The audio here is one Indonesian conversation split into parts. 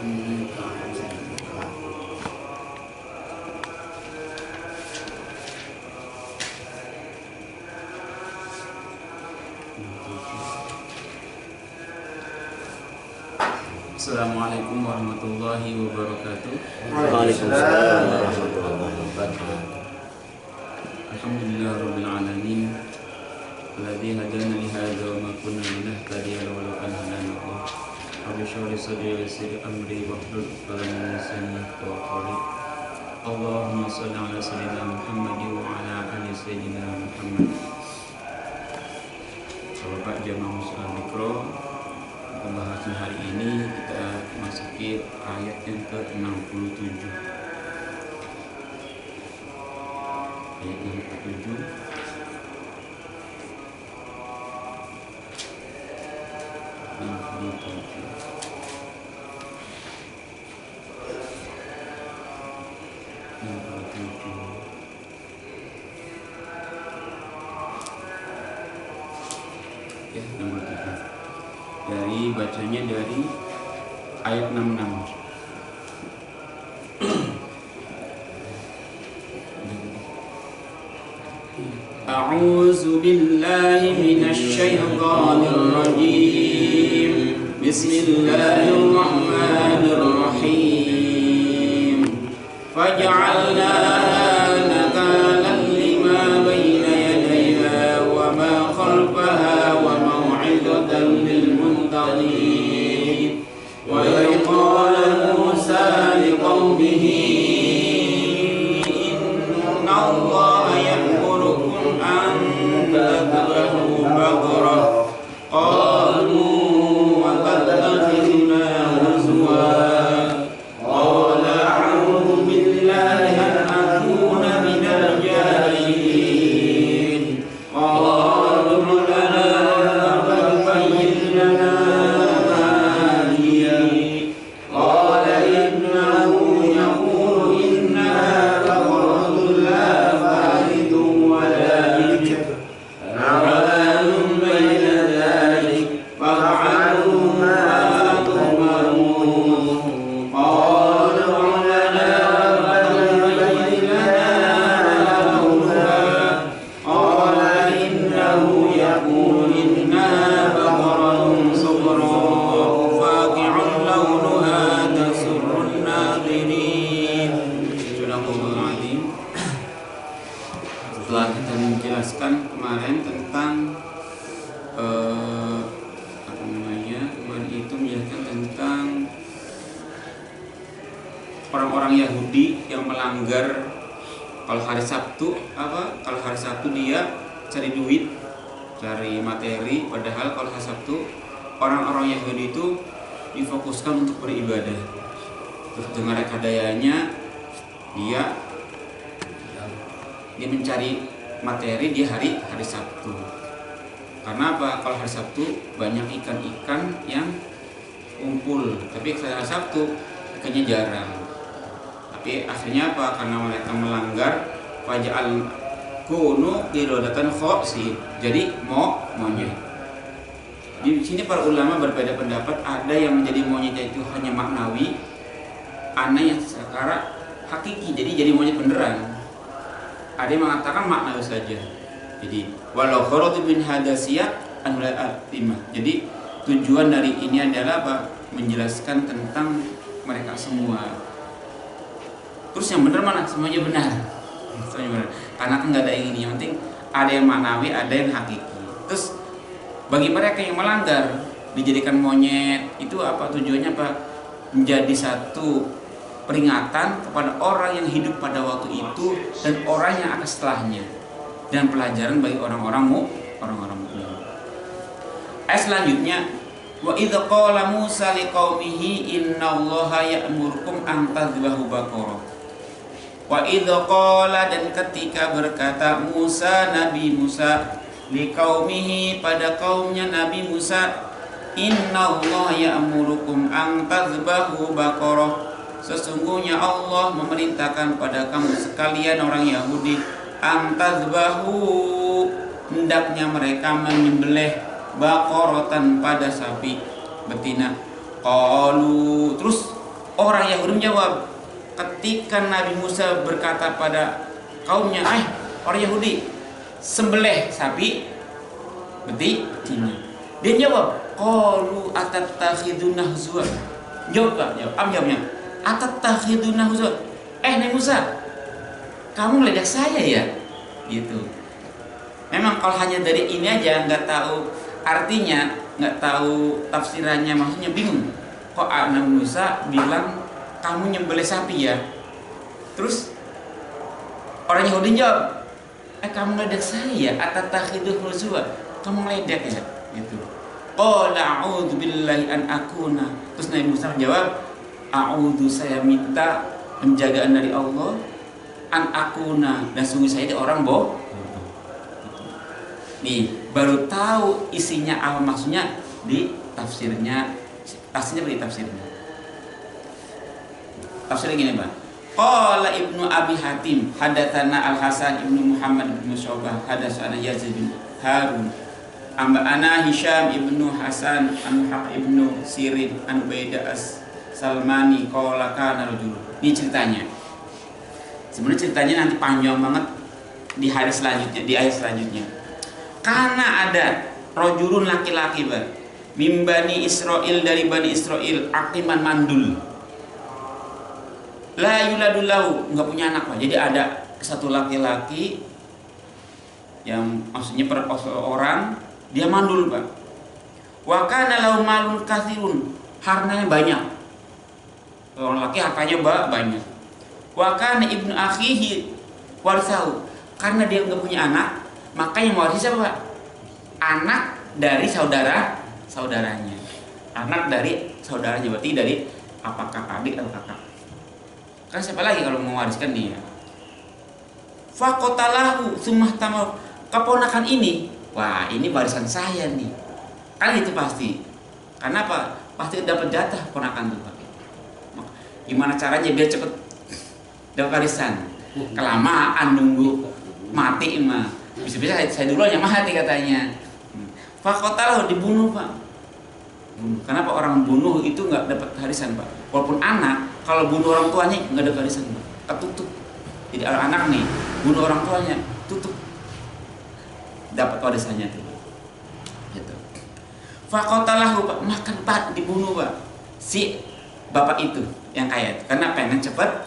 Assalamualaikum warahmatullahi wabarakatuh. Waalaikumsalam warahmatullahi wabarakatuh. Alhamdulillah rabbil alamin. Alladzi hadana li hadza wa ma kunna linahtadiya laula an hadana Allah. Rabbi shrah li sadri wa yassir amri wahlul 'uqdatam min lisani yafqahu qawli. Allahumma shalli ala sayyidina Muhammad wa ala ali sayyidina Muhammad. Bapak jamaah muslimin mikro, pembahasan hari ini kita masuki ayat yang ke-67. Ayat yang ke-67. Ya, nomor 7. Dari bacanya dari ayat 66. A'udzu billahi minasy syaithanir rajim. Bismillahirrahmanirrahim. Faj'alnaha nakalan lima baina yadayha wa ma khalfaha wa maw'idatan lil muttaqin. Wa qala Musa liqaumihi inna Allaha ya'murukum an tadhbahu baqarah. Qalu wa qad akhidna huzwa. Qala a'udzu billahi an akuna minal jahilin. Qalu lana bayyin lana ma hiya. Qala innahu yaqulu innaha baqaratun la faridun wa la bikr. Awalan bayna dhalik faf'alu ma tu'marun. Qalu lana bayyin lana ma. Qala innahu yaqulu innaha baqaratun safra'u faqi'un lawnuha tasurrun nadhirin. Sadaqallahul azim. Setelah kita menjelaskan kemarin tentang kemarin itu menjelaskan tentang orang-orang Yahudi yang melanggar kalau hari Sabtu kalau hari Sabtu dia cari duit, cari materi, padahal kalau hari Sabtu orang-orang Yahudi itu difokuskan untuk beribadah. Terus dengan rekayasanya dia mencari materi di hari Sabtu. Karena apa? Kalau hari Sabtu banyak ikan-ikan yang kumpul, tapi kalau hari Sabtu ikannya jarang. Tapi akhirnya apa? Karena mereka melanggar faj'al kunu qiradatan khasi. Jadi monyet. Di sini para ulama berbeda pendapat, ada yang menjadi monyet itu hanya maknawi, ada yang secara hakiki, jadi monyet beneran. Ada yang mengatakan maknawi saja. Jadi walau kharatu bin hadasiyah anul atimah. Jadi tujuan dari ini adalah apa? Menjelaskan tentang mereka semua. Terus yang benar mana? Semuanya benar. Semuanya benar. Karena kan nggak ada yang ini. Yang penting ada yang maknawi, ada yang hakiki. Terus bagi mereka yang melanggar dijadikan monyet itu apa? Tujuannya apa? Menjadi satu peringatan kepada orang yang hidup pada waktu itu dan orang yang akan setelahnya, dan pelajaran bagi orang-orang mukmin. Ayat selanjutnya, wa idz qala Musa liqaumihi innallaha ya'murukum an tadhbahu baqarah. Wa idz qala, dan ketika berkata Nabi Musa liqaumihi, pada kaumnya Nabi Musa, innallaha ya'murukum an tadhbahu baqarah. Sesungguhnya Allah memerintahkan pada kamu sekalian orang Yahudi antazbahu, hendaknya mereka menyembelih baqaratan pada sapi betina. Qalu, terus Orang Yahudi menjawab ketika Nabi Musa berkata pada kaumnya, orang Yahudi, sembelih sapi betina. Dia jawab, qalu atattakhiduna huzwa. Jawabnya, atattakhiduna huzwa. Nabi Musa, kamu meledek saya ya? Gitu. Memang kalau hanya dari ini aja nggak tahu artinya, nggak tahu tafsirannya, maksudnya bingung. Kok Nabi Musa bilang kamu nyembelih sapi ya? Terus orang Yahudi jawab, kamu meledek saya ya? Atattakhiduna huzwa. Kamu meledek ya? Gitu. Qala a'udzu billahi an akuna. Terus Nabi Musa menjawab, a'udzu, saya minta penjagaan dari Allah, an akuna, dan sungguh saya itu orang bohong. Nih, baru tahu isinya apa maksudnya di tafsirnya. Tafsirnya tafsirnya. Tafsirnya gini, Pak. Qala Ibnu Abi Hatim, hadatsana Al-Hasan Ibnu Muhammad bin Syu'bah, hadatsana Yazid bin Harun, ana Hisham Ibnu Hasan, an Haq Ibnu Sirin, an Ubaidah As-Salmani, qala kana rajul. Ini ceritanya. Sebenarnya ceritanya nanti panjang banget di hari selanjutnya, di ayat selanjutnya. Karena ada rajulun laki-laki, Pak, mim Bani Israil, dari Bani Israil, aqiman mandul, la yuladul lahu, enggak punya anak, Pak. Jadi ada satu laki-laki yang maksudnya orang, dia mandul, Pak. Wa kana lahu malun katsirun, hartanya banyak. Orang laki hartanya banyak. Wa kana ibnu akhihi warisahu, karena dia enggak punya anak, maka yang mewarisi siapa, Pak? Anak dari saudaranya. Anak dari saudaranya, berarti dari apakah adik atau kakak. Kan siapa lagi kalau mewariskan dia? Faqatalahu tsumma tamau, keponakan ini, wah ini warisan saya nih. Kan itu pasti. Karena apa? Pasti dapat jatah ponakan tuh, Pak. Gimana caranya biar cepet dapat warisan? Kelamaan nunggu mati mah. Bisa-bisa saya duluan yang mati katanya. Faqatalahu, dibunuh, Pak. Kenapa orang bunuh itu nggak dapat warisan, Pak? Walaupun anak, kalau bunuh orang tuanya nggak dapat warisan, Pak. Ketutup. Jadi anak nih bunuh orang tuanya, tutup, dapat warisannya tuh. Gitu. Faqatalahu, Pak, makan, Pak, dibunuh, Pak, si bapak itu yang kaya itu, karena pengen cepat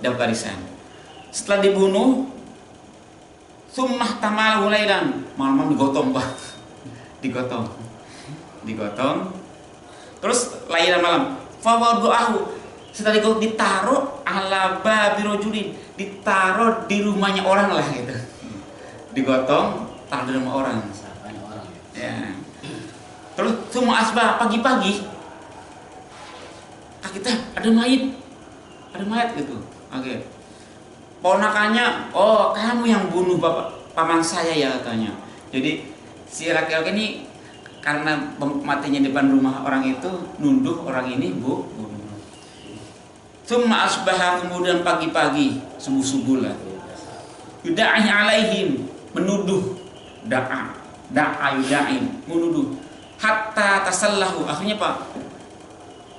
dapat warisan. Setelah dibunuh, summah tamalahu lailan, malam-malam digotong, Pak. digotong terus lailan malam, fawadu'ahu, setelah itu ditaruh ala babi rajulin, ditaruh di rumahnya orang lah gitu. Digotong, taruh di rumah orang. Ya. Terus semua asbah, pagi-pagi kita ada mayat gitu. Oke. Ponakannya, oh kamu yang bunuh bapak paman saya ya, katanya. Jadi si laki-laki ini karena matinya depan rumah orang itu, nunduh orang ini bunuh. Tsumma asbaha, kemudian pagi-pagi, subuh-subuh lah, yuda'i alaihim, menuduh, yuda'in, menuduh, hatta tasallahu, akhirnya, Pak,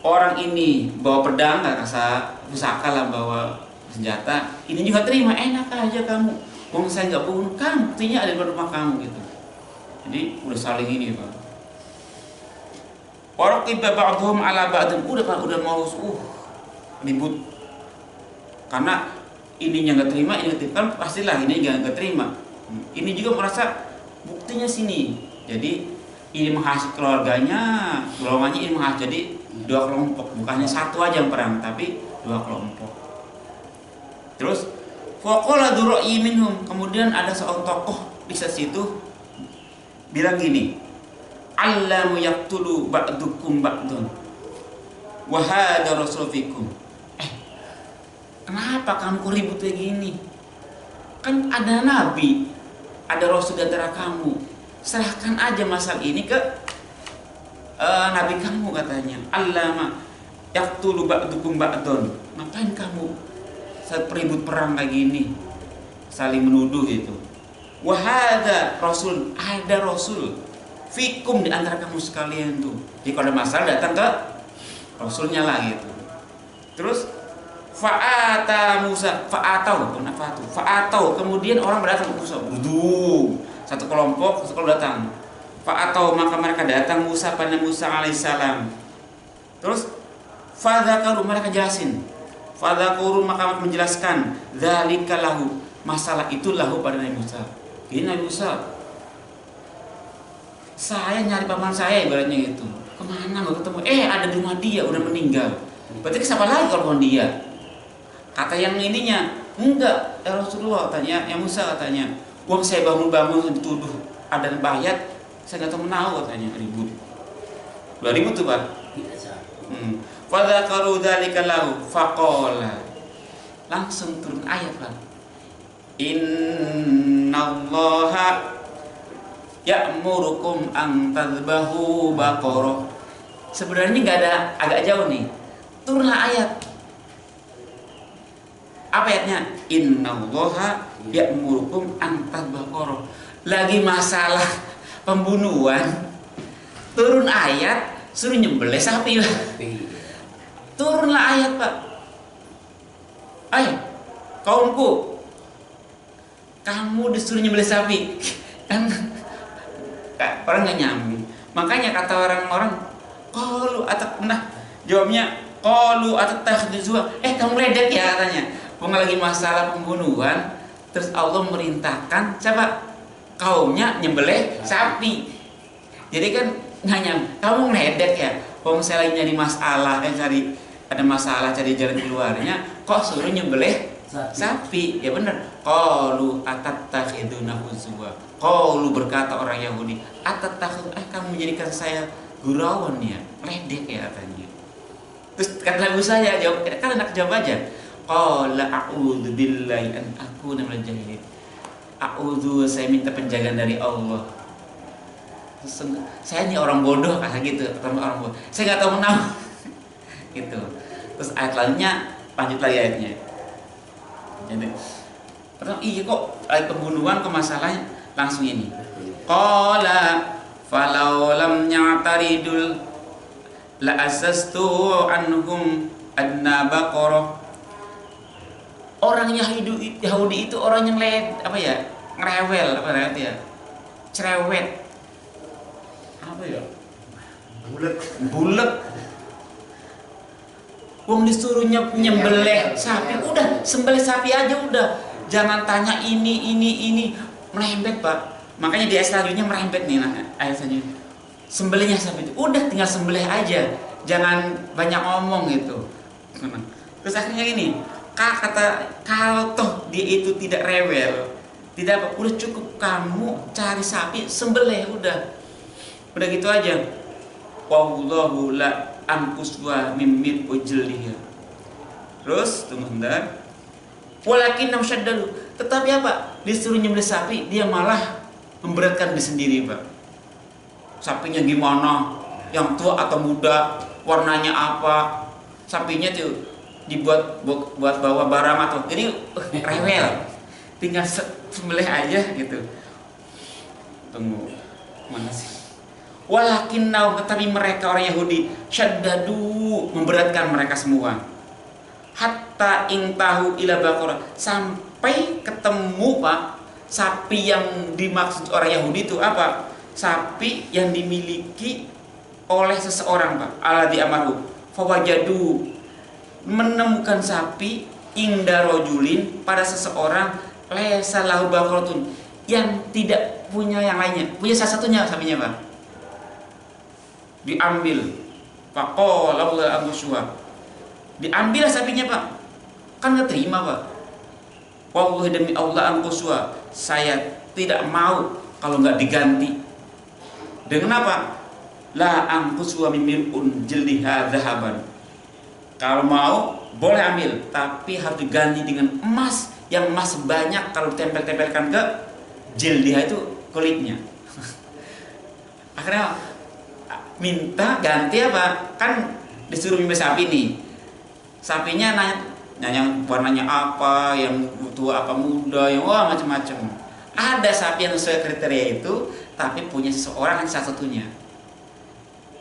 orang ini bawa pedang, nggak kasar pusaka lah, bawa senjata, ini juga terima, enak aja kamu, wong saya nggak bunuh kamu, buktinya ada di rumah kamu gitu. Jadi udah saling ini, Pak. Waraqiba ba'dhum ala ba'dhin, udah mau ribut. Karena ininya nggak terima, ini kan pastilah ini nggak terima. Ini juga merasa buktinya sini. Jadi ini menghasut keluarganya, golongannya ini menghasut. Jadi dua kelompok, bukannya satu aja yang perang, tapi dua kelompok. Terus faqala dzur ra'yi minhum, kemudian ada seorang tokoh di situ bilang gini, allamu yaqtulu ba'dukum ba'dun wa hadha rasul fikum. Kenapa kamu ribut kayak gini? Kan ada nabi, ada rasul di antara kamu. Serahkan aja masalah ini ke nabi kamu, katanya. Allama yaqtulu ba'dukum ba'dun. Ngapain kamu saat ribut perang kayak gini? Saling menuduh itu. Wa hadza rasul, ada rasul fikum, di antara kamu sekalian tuh. Jadi kalau ada masalah datang ke rasulnya lah gitu. Terus fa'ata Musa, fa'atau, kemudian orang berdatang ke Musa, satu kelompok datang. Fa'atau, maka mereka datang Musa pada Musa alaihissalam. Terus fadzakaru, mereka jelasin. Fadzakuru, maka menjelaskan, dzalika lahu, masalah itu lahu pada Nabi Musa. Ini Nabi Musa, saya nyari paman saya ibaratnya gitu. Kemana nggak ketemu? Ada di rumah dia, udah meninggal. Berarti siapa lagi kalau bukan dia? Kata yang ininya, enggak, ya Rasulullah katanya, yang Musa katanya, uang saya bangun-bangun dituduh ada bayat, saya nggak tahu menahu katanya, ribut. 2.000 tuh Pak. Fadzakaru dzalika lahu faqala, langsung turun ayat Pak. Innallaha ya'murukum an tadhbahu baqarah. Sebenarnya nggak ada, agak jauh nih. Turunlah ayat. Apa ayatnya? Innallaha ya'murukum an tadhbahu. Lagi masalah pembunuhan, turun ayat suruh nyembelih sapi. Turunlah ayat Pak. Ayo, kaumku, kamu disuruh nyembelih sapi. Kan orang nggak nyambung. Makanya kata orang-orang, qalu jawabnya qalu atattakhidhuha, kamu ledek ya katanya. Lagi masalah pembunuhan, terus Allah merintahkan siapa? Kaumnya nyembelih sapi. Jadi kan nggak nyambung. Kamu ngeledek ya. Saya lagi nyari masalah, ada masalah cari jalan keluarnya, kok suruh nyembelih sapi? Ya benar. Qalu atattakhiduna huzwa. Qalu, berkata orang Yahudi, atattakhid, kamu menjadikan saya gurauan ya, ledek ya katanya. Terus kata lagu saya jawab, kan enak jawab aja. Qala a'udzu billahi an akuna minal jahilin. A'udzu, saya minta penjagaan dari Allah. Saya ini orang bodoh kata gitu, orang bodoh. Saya nggak tahu menang. Gitu. Terus ayat lainnya lanjut lagi ayatnya. Jadi, pertama kok ayat pembunuhan ke masalahnya langsung ini. Qala falau lam ya'taridul la asastu anhum adna baqarah. Orang Yahudi itu orang yang ngerewel, cerewet. Bulet. Wong disuruh nyembelih sapi, udah sembelih sapi aja udah. Jangan tanya ini merembet Pak. Makanya di ayat selanjutnya merembet nih ayat selanjutnya. Sembelihnya sapi itu udah tinggal sembelih aja. Jangan banyak ngomong gitu. Terus akhirnya gini, kata kalau toh dia itu tidak rewel, tidak apa, udah cukup kamu cari sapi sembelih udah gitu aja. Wallahu la anquswa mimmin ujliha. Terus tunggu sebentar. Walakin namsyaddalu, tetapi apa? Disuruh nyembelih sapi, dia malah memberatkan diri sendiri Pak. Sapinya gimana? Yang tua atau muda? Warnanya apa? Sapinya tuh dibuat buat bawa barang atau jadi rewel. Tinggal sembelih aja gitu. Tunggu. Mana sih? Walakin tetapi mereka orang Yahudi syaddadu, memberatkan mereka semua. Hatta intahu ila baqarah, sampai ketemu Pak, sapi yang dimaksud orang Yahudi itu apa? Sapi yang dimiliki oleh seseorang Pak, alladzi amaru fawajadu, menemukan sapi inda rajulin, pada seseorang laysa lahu baqaratun, yang tidak punya yang lainnya, punya salah satunya sapinya Pak. Diambil, faqala la aghshuha, diambil sapinya Pak, kan nggak terima Pak. Wallahi demi Allah angkuswa, saya tidak mau kalau nggak diganti. Dengan apa? La angkuswa mimirun jildiha dhahaban. Kalau mau boleh ambil, tapi harus diganti dengan emas, yang emas banyak kalau ditempel-tempelkan ke jildiha itu kulitnya. Akhirnya minta ganti apa? Kan disuruh nyembelih sapi nih. Sapinya nanya warnanya apa, yang tua apa muda, yang macam-macam. Ada sapi yang sesuai kriteria itu, tapi punya seseorang yang salah satunya.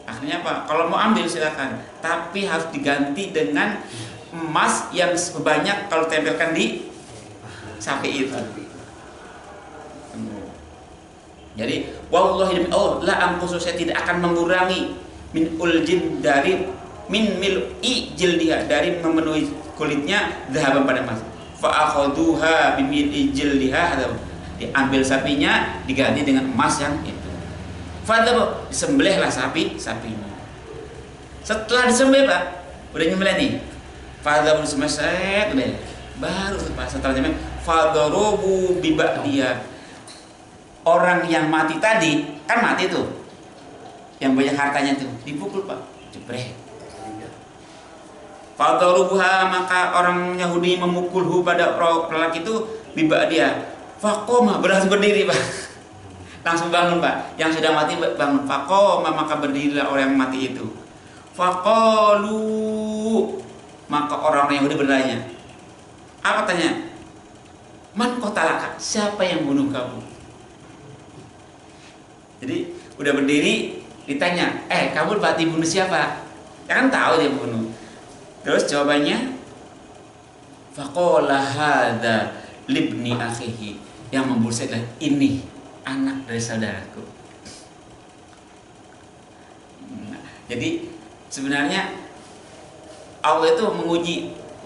Akhirnya apa? Kalau mau ambil silakan, tapi harus diganti dengan emas yang sebanyak kalau tempelkan di sapi itu. Jadi wallahi la anqusu, saya tidak akan mengurangi min uljin dari min mil'i jildiha, dari memenuhi kulitnya dhahaban pada emas. Fa akhaduha bi mil'i jildiha, diambil sapinya diganti dengan emas yang itu. Fadhab, disembelihlah sapinya. Setelah disembelih Pak, udah nyembelih nih. Fadhab disembelih udah. Baru Pak setelah nyembelih fadharubu bi ba'diya. Orang yang mati tadi kan mati tuh, yang banyak hartanya tuh dipukul Pak, jebret. Fadharubuha, maka orang Yahudi memukulhu pada lelaki itu bibak dia. Faqoma, berhasil berdiri Pak. Langsung bangun Pak, yang sudah mati bangun. Faqoma, maka berdirilah orang yang mati itu. Faqalu, maka orang Yahudi bertanya. Apa tanya? Man qatalaka, siapa yang bunuh kamu? Jadi udah berdiri ditanya, kamu berarti bunuh siapa? Ya kan tahu dia bunuh. Terus jawabannya, faqala hadza libni akhihi, yang membunuh saya adalah ini anak dari saudaraku. Nah, jadi sebenarnya Allah itu menguji,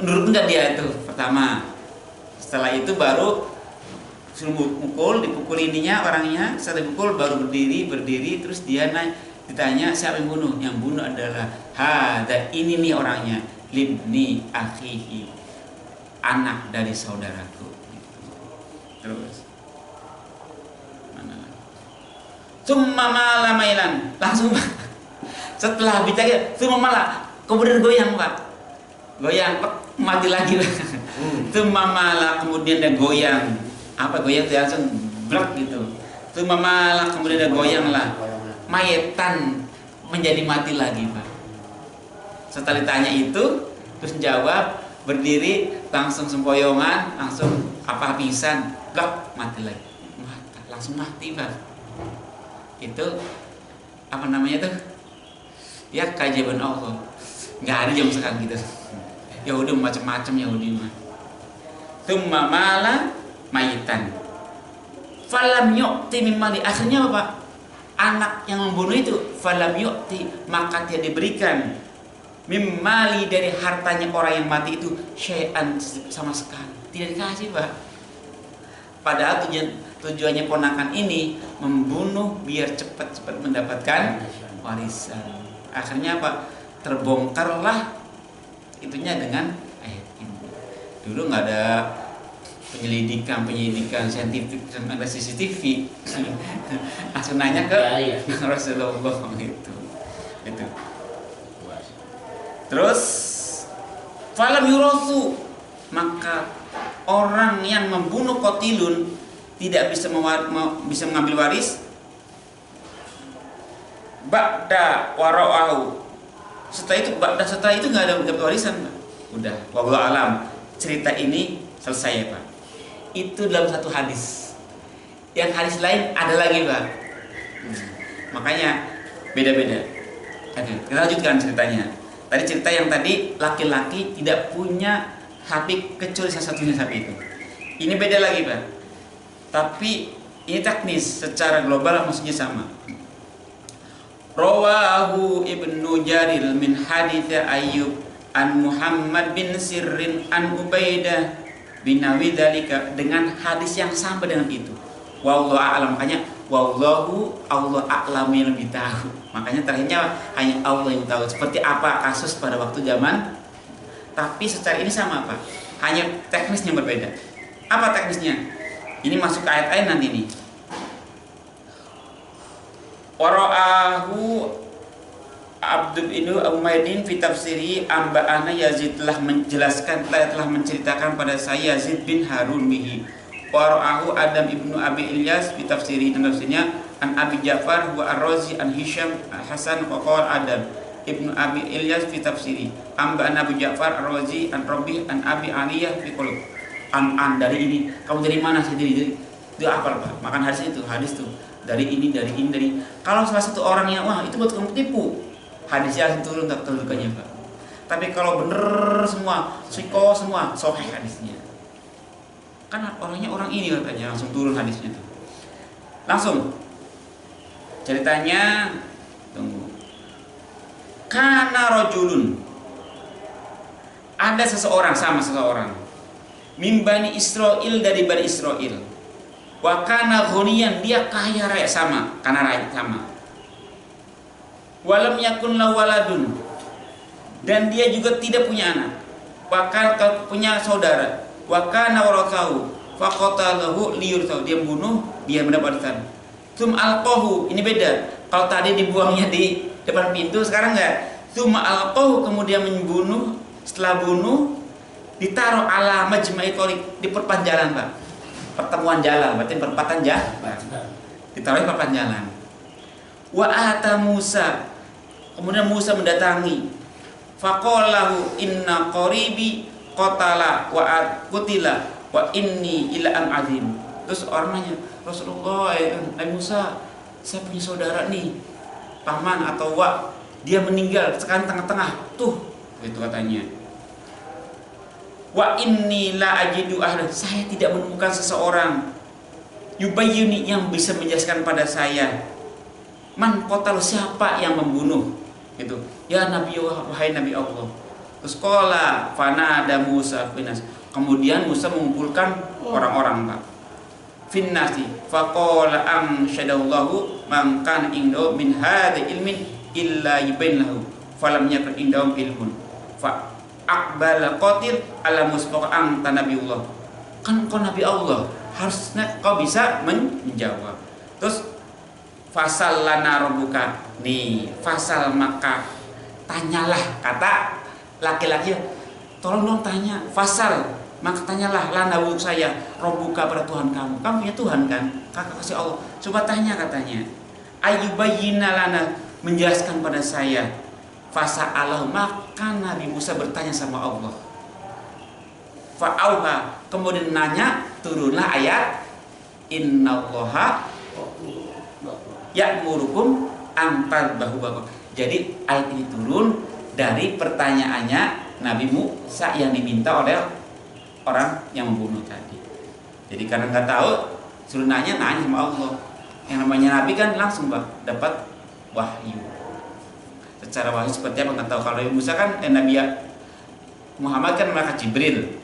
menurut enggak dia itu pertama. Setelah itu baru suruh mukul, dipukul ininya orangnya, setelah dipukul baru berdiri, terus dia ditanya siapa yang bunuh? Yang bunuh adalah hadza, ini nih orangnya, libni akhihi, anak dari saudaraku. Terus mana lagi? Summa mala mailan, langsung setelah bicara summa mala, kemudian goyang Pak, goyang mati lagi lah. Summa mala, kemudian dia goyang. Apa goyang? Dia langsung blok gitu. Summa mala, kemudian dia goyang lah, mayetan, menjadi mati lagi Pak. Setelah ditanya itu, terus jawab, berdiri, langsung sempoyongan, langsung apa habisan, blok, mati lagi, langsung mati Pak. Itu apa namanya tuh? Ya keajaiban Allah. Nggak ada jam sekarang gitu. Ya udah macam-macam Yahudi mah. Tsumma mala mayitan. Falam yu'ti mimali, akhirnya apa? Anak yang membunuh itu falam yu'ti, maka dia diberikan mimali, dari hartanya orang yang mati itu syai'an, sama sekali tidak dikasih Pak. Padahal tujuannya ponakan ini membunuh biar cepat-cepat mendapatkan warisan. Akhirnya apa? Terbongkarlah itunya dengan ayat ini. Dulu nggak ada penyelidikan saintifik, ada CCTV. Langsung nanya ke Rasulullah gitu. Terus falam yurasu, maka orang yang membunuh qatilun tidak bisa mengambil waris ba'da wara'ahu. Setelah itu nggak ada warisan Pak. Udah, wallahu alam. Cerita ini selesai ya Pak. Itu dalam satu hadis. Yang hadis lain ada lagi Pak. Makanya beda-beda. Oke, kita lanjutkan ceritanya. Tadi cerita yang tadi laki-laki tidak punya sapi kecuali salah satunya sapi itu. Ini beda lagi Pak. Tapi ini teknis, secara global maksudnya sama. Rawahu Ibnu Jarir min hadits Ayyub an Muhammad bin Sirrin an Ubaidah bin Nawi dzalika, dengan hadis yang sama dengan itu. Wallahu a'lam, makanya wallahu, Allah a'lam, yang lebih tahu. Makanya terakhirnya hanya Allah yang tahu seperti apa kasus pada waktu zaman. Tapi secara ini sama Pak, hanya teknisnya berbeda. Apa teknisnya? Ini masuk ke ayat-ayat nanti nih. Wara'ahu Abdul Ibnu Umaydin fi tafsiri amba'ana Yazid telah menceritakan pada saya Yazid bin Harun bihi. Wara'ahu Adam Ibnu Abi Ilyas fi tafsiri, dan tafsirnya an Abi Ja'far wa Ar-Razi an Hisham Hasan wa qala Adam Ibnu Abi Ilyas fi tafsiri amba'ana Abu Ja'far Ar-Razi an Rabi an Abi Aliyah fi qul an dari ini. Kamu dari mana? Saya dari itu apa Pak? Makan hadis tuh dari ini. Kalau salah satu orang yang wah itu buat kamu tipu, hadisnya langsung turun tak kedudukannya Pak. Tapi kalau bener semua, siko semua, sahih hadisnya. Kan orangnya orang ini katanya langsung turun hadisnya tuh. Langsung ceritanya, tunggu. Kana rajulun, ada seseorang, sama seseorang, min Bani Israil, dari Bani Israil. Wa kana ghaniyan, dia kaya raya, sama, karena raya sama. Walam yakun lahu waladun, dan dia juga tidak punya anak. Bahkan punya saudara. Wa kana warathahu faqatalahu liyurthahu, dia bunuh, dia mendapatkan. Tsum alqahu, ini beda. Kalau tadi dibuangnya di depan pintu, sekarang enggak. Tsum alqahu, kemudian membunuh, setelah bunuh ditaruh ala majma'i thariq, di perempatan jalan, Pak. Pertemuan jalan, berarti perempatan jalan. Ditaruh di perempatan jalan. Wa ata Musa, kemudian Musa mendatangi. Faqalahu inna qaribi qatala wa qutila wa inni ila am azim. Terus orang nanya, Rasulullah, Nabi Musa, saya punya saudara nih, paman atau wak, dia meninggal sekarang tengah-tengah tuh, itu katanya. Wa inni la ajidu ahlan, saya tidak menemukan seseorang yubayyuni, yang bisa menjelaskan pada saya man qatal, siapa yang membunuh gitu. Ya Nabi, wahai Nabi Allah. Terus qala fanada Musa finas, kemudian Musa mengumpulkan orang-orang, Pak. Finnasi faqala amsyadallahu man kana indahu min hadza ilmin illa yubain lahu falam yakun indahum ilmun fa aqbala qatil ala musbaqa anta nabiullah. Kan kau Nabi Allah, harusnya kau bisa menjawab. Terus fasal lana rabbuka, nih fasal, maka tanyalah, kata laki-laki, tolong dong tanya, fasal, maka tanyalah lana untuk saya, rabbuka, pada Tuhan kamu. Kamu punya Tuhan kan, kakak kasih Allah, coba tanya katanya. Ayyubayyina lana, menjelaskan pada saya. Fasa'alahu, maka Nabi Musa bertanya sama Allah. Fa'auha, kemudian nanya, turunlah ayat innallaha ya'murukum an tadhbahu baqarah. Jadi ayat ini turun dari pertanyaannya Nabi Musa yang diminta oleh orang yang membunuh tadi. Jadi karena nggak tahu, suruh nanya sama Allah. Yang namanya Nabi kan langsung dapat wahyu. Secara wahyu seperti apa nggak tahu. Kalau Nabi Musa kan Nabi Muhammad kan malaikat Jibril.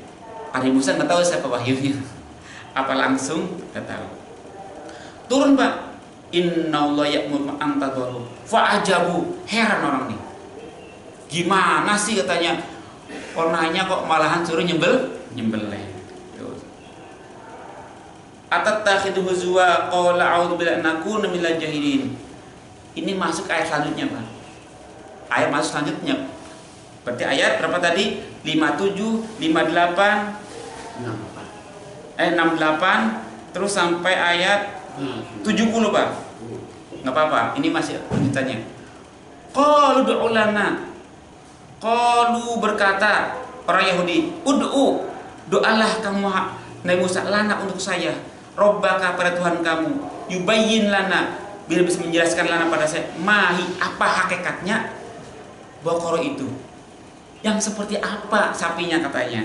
Nabi Musa nggak tahu siapa wahyunya. Apa langsung nggak tahu. Turun, Pak. Innallaha ya'muru an tadhbahu fa'ajabu, heran orang nih. Gimana sih katanya? Orangnya kok malahan suruh nyembelih. Atatakhidu huzwa qala a'udzu billahi an nakuna minal jahilin. Ini masuk ayat selanjutnya, Pak. Ayat masuk selanjutnya. Berarti ayat berapa tadi? 57, 58, 68 terus sampai ayat 70, Pak. Enggak apa-apa, ini masih lanjutannya. Qalu du'u lana. Qalu, berkata orang Yahudi, ud'u, doalah kamu Nabi Musa, lana untuk saya, Rabbaka, pada Tuhan kamu, yubayyin lana, biar bisa menjelaskan lana pada saya, mahi, apa hakikatnya Baqarah itu, yang seperti apa sapinya katanya.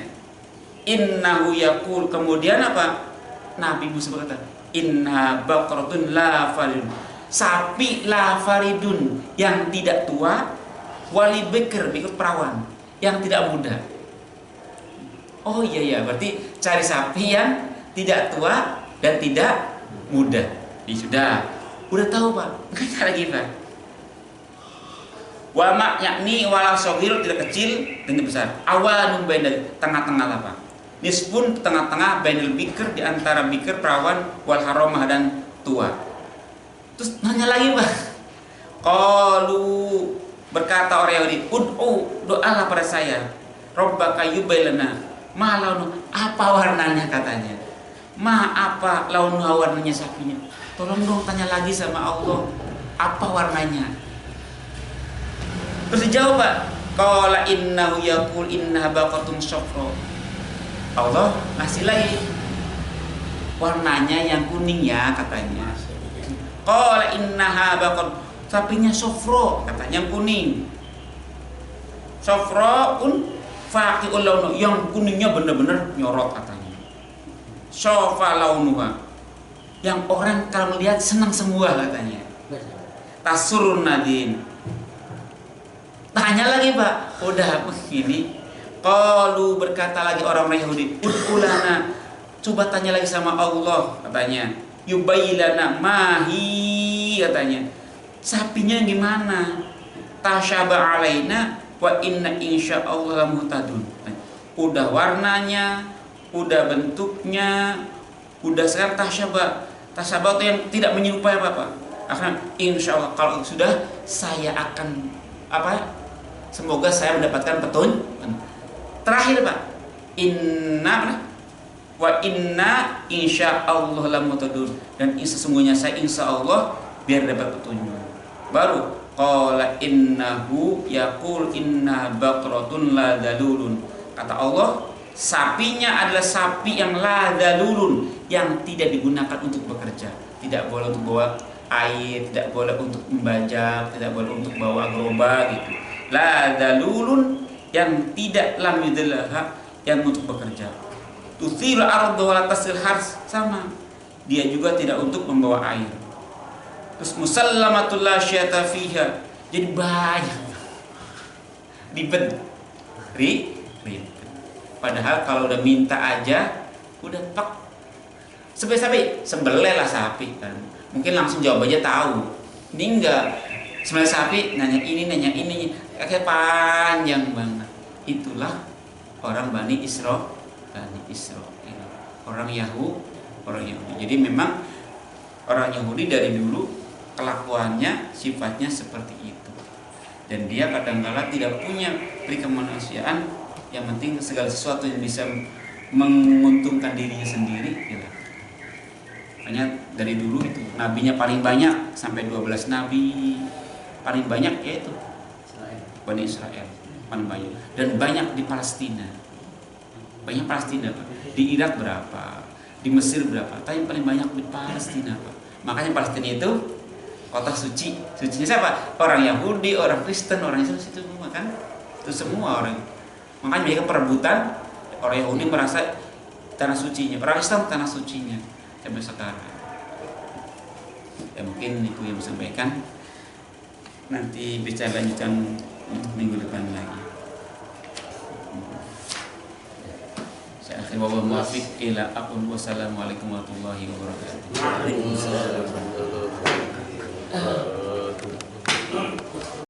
Innahu yaqul, kemudian apa? Nabi Musa berkata, inna baqaratun la faridun, sapi la faridun, yang tidak tua, wali bikr, bikr perawan, yang tidak muda. Oh iya, berarti cari sapi yang tidak tua dan tidak muda. Sudah tahu, Pak, nggak cari lagi, Pak. Wama, yakni wala sogir, tidak kecil dan tidak besar. Awanun bainal, tengah-tengah lah, Pak. Nisbun, tengah-tengah, bainal bikr, di antara bikr perawan, wal haromah, dan tua. Terus nanya lagi, Pak. Qalu, berkata orang Yahudi, ud'u, doalah pada saya, Rabbaka yubailana, ma launu, apa warnanya katanya. Ma apa launu, warnanya sapinya. Tolong dong tanya lagi sama Allah, apa warnanya. Terus dijawab, Pak. Qala innahu yaqul innaha baqatun shafra. Allah ngasih lagi, warnanya yang kuning ya katanya. Qala innaha baqat, sapinya sofro, katanya yang kuning. Sofro pun faqi'ul launu, yang kuningnya benar-benar nyorot katanya. Sofa launuha, yang orang kalau melihat senang semua katanya. Tasurun nadin. Tanya lagi Pak, udah begini. Qalu, berkata lagi orang Yahudi, ud'ulana, coba tanya lagi sama Allah katanya. Yubayyilana mahi katanya. Sapinya gimana? Tasyaba alaina wa inna insyaallah muhtadun. Udah warnanya, udah bentuknya, udah sekarang tasyaba. Tasyaba itu yang tidak menyerupai apa-apa. Akan insyaallah kalau sudah saya akan apa? Semoga saya mendapatkan petunjuk. Terakhir Pak, inna wa inna insyaallah lamutadun, dan sesungguhnya saya insyaallah biar dapat petunjuk. Baru qala innahu yaqul inna baqratun la dalulun. Kata Allah, sapinya adalah sapi yang la dalulun, yang tidak digunakan untuk bekerja. Tidak boleh untuk bawa air, tidak boleh untuk membajak, tidak boleh untuk bawa gerobak gitu. La dalulun, yang tidak lam yudillah, yang untuk bekerja. Tuthil ardu wa la tasil hars, sama. Dia juga tidak untuk membawa air. Terus musallamatul la syata fiha, jadi banyak. Ribet. Padahal kalau udah minta aja udah pak. Sapi sembelih lah sapi kan. Mungkin langsung jawab aja tahu. Ini enggak. Sembelih sapi nanya ini. Kayak panjang banget. Itulah orang Bani Israil. Orang Yahudi. Jadi memang orang Yahudi dari dulu kelakuannya, sifatnya seperti itu. Dan dia kadang-kala tidak punya peri kemanusiaan. Yang penting segala sesuatu yang bisa menguntungkan dirinya sendiri gitu. Makanya dari dulu itu nabinya paling banyak, sampai 12 nabi. Paling banyak yaitu Bani Israil, paling banyak. Dan banyak di Palestina. Banyak Palestina Pak. Di Irak berapa, di Mesir berapa, tapi paling banyak di Palestina Pak. Makanya Palestina itu kota suci. Sucinya siapa? Orang Yahudi, orang Kristen, orang Islam itu semua kan. Itu semua orang. Makanya mereka perebutan. Orang Yahudi merasa tanah sucinya, orang Islam tanah sucinya sampai sekarang. Ya mungkin itu yang disampaikan. Nanti bisa lanjutkan minggu depan lagi. Saya akhir wa muwafiq ila aqul wassalamualaikum warahmatullahi wabarakatuh.